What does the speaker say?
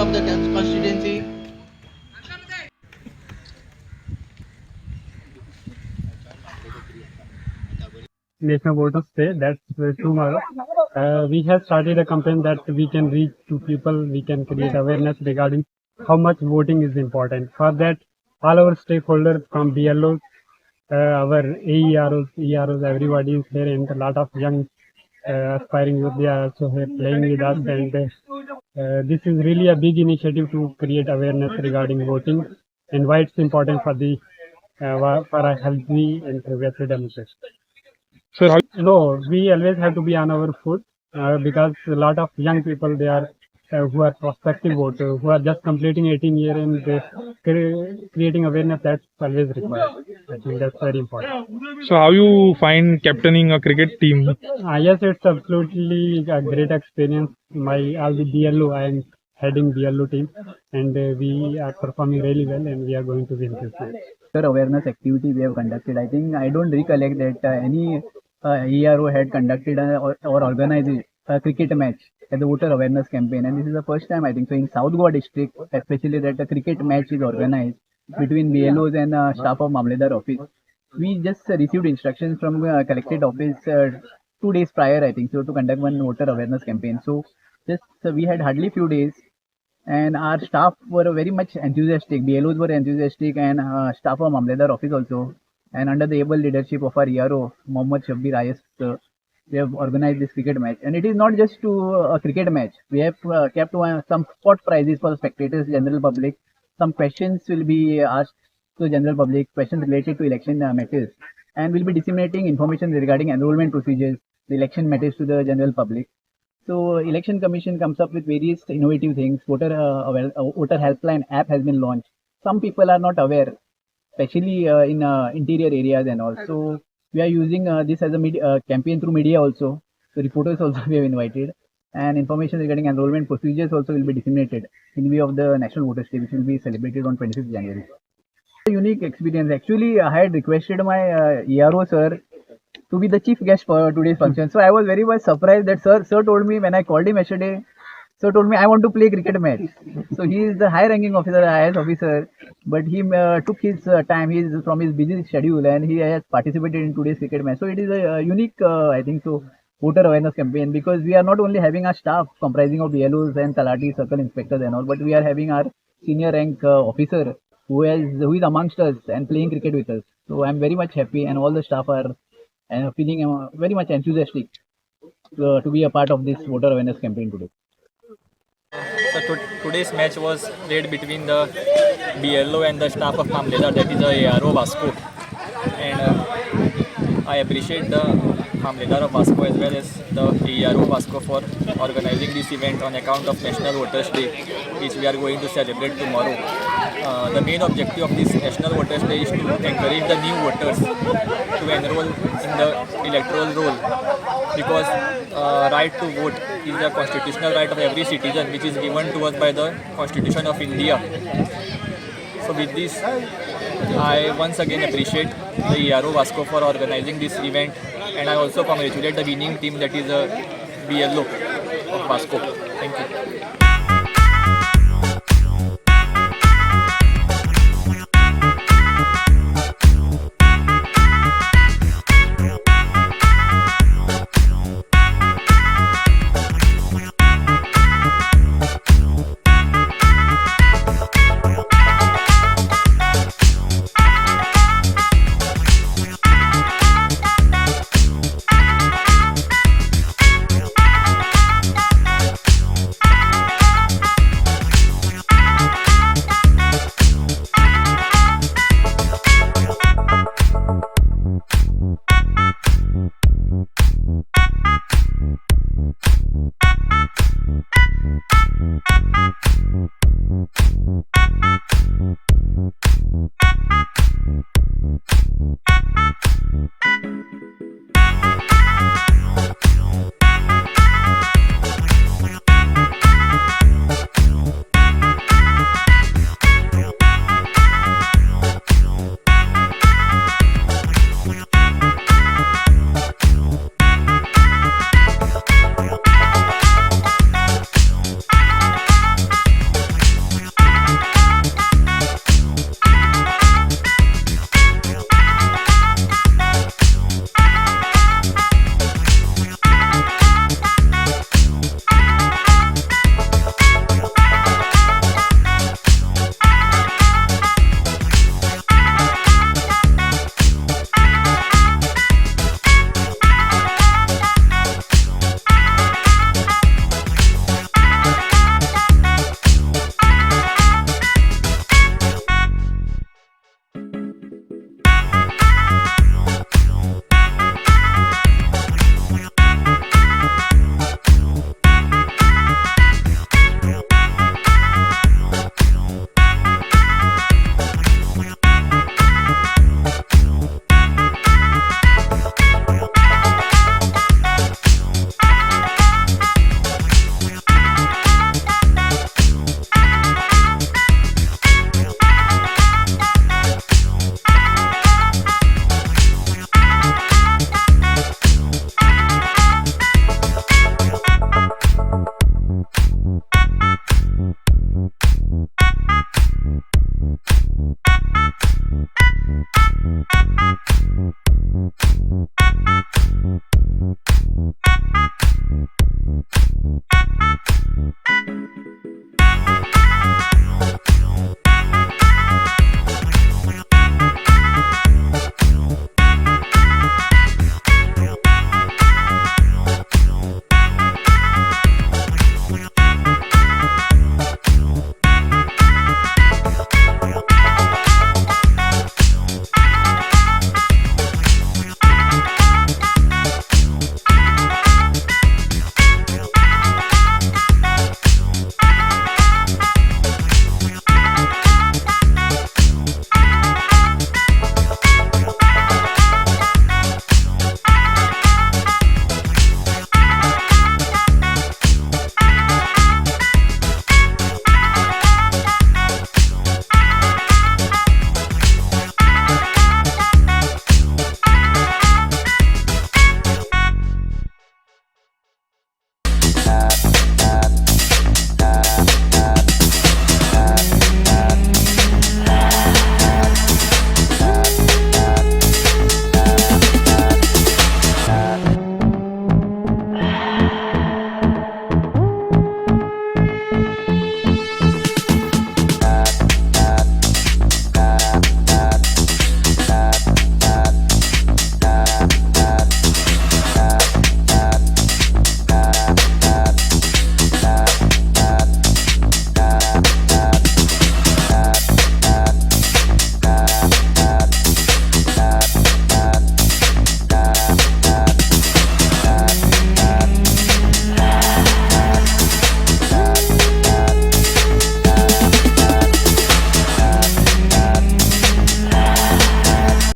of the constituency. National Voters Day, that's tomorrow. We have started a campaign that we can reach to people, we can create awareness regarding how much voting is important. For that, all our stakeholders from BLOs, our AEROs, everybody is here, and a lot of young aspiring youth, they are also here playing with us, and this is really a big initiative to create awareness regarding voting and why it's important for the for a healthy and progressive democracy. Sir, how No, we always have to be on our foot because a lot of young people they are who are prospective voters who are just completing 18 years and creating awareness that's always required. I think that's very important. so how you find captaining a cricket team? Yes, it's absolutely a great experience. I'll be BLO. I am heading BLO team, and we are performing really well, and we are going to win this match. Awareness activity we have conducted. I think I don't recollect that any ERO had conducted or organized a cricket match as a voter awareness campaign, and this is the first time I think so in South Goa district, especially that a cricket match is organized between BLOs and staff of Mamlatdar office. We just received instructions from collected office 2 days prior, I think so, to conduct one voter awareness campaign. So just we had hardly few days, and our staff were very much enthusiastic. BLOs were enthusiastic, and staff of Mamlatdar office also. And under the able leadership of our ERO, Mohammad Shabbir IS, we have organized this cricket match. And it is not just a cricket match. We have kept some spot prizes for the spectators, general public. Some questions will be asked to the general public, questions related to election matters. And we'll be disseminating information regarding enrollment procedures, the election matters to the general public. So Election Commission comes up with various innovative things. Voter helpline app has been launched. Some people are not aware, especially in interior areas and all. So we are using this as a campaign through media also. So reporters also we have invited, and information regarding enrollment procedures also will be disseminated in view of the National Voters Day, which will be celebrated on 26th January. A unique experience. Actually, I had requested my ERO sir to be the chief guest for today's function. So I was very much surprised that sir told me when I called him yesterday. Sir told me I want to play cricket match. So he is the high-ranking officer, highest officer, but he took his time. He is from his busy schedule, and he has participated in today's cricket match. So it is a unique, I think so, voter awareness campaign, because we are not only having our staff comprising of BLOs and Talati, circle inspectors and all, but we are having our senior rank officer who is amongst us and playing cricket with us. So I am very much happy, and all the staff are feeling very much enthusiastic to be a part of this voter awareness campaign today. So today's match was played between the BLO and the staff of Mamlatdar, that is the AERO Vasco, and I appreciate the Mamlatdar of Vasco as well as the AERO Vasco for organizing this event on account of National Voters Day, which we are going to celebrate tomorrow. The main objective of this National Voters Day is to encourage the new voters to enroll in the electoral roll, because right to vote is a constitutional right of every citizen, which is given to us by the Constitution of India. So with this, I once again appreciate the ERO Vasco for organizing this event, and I also congratulate the winning team, that is BLO of Vasco. Thank you.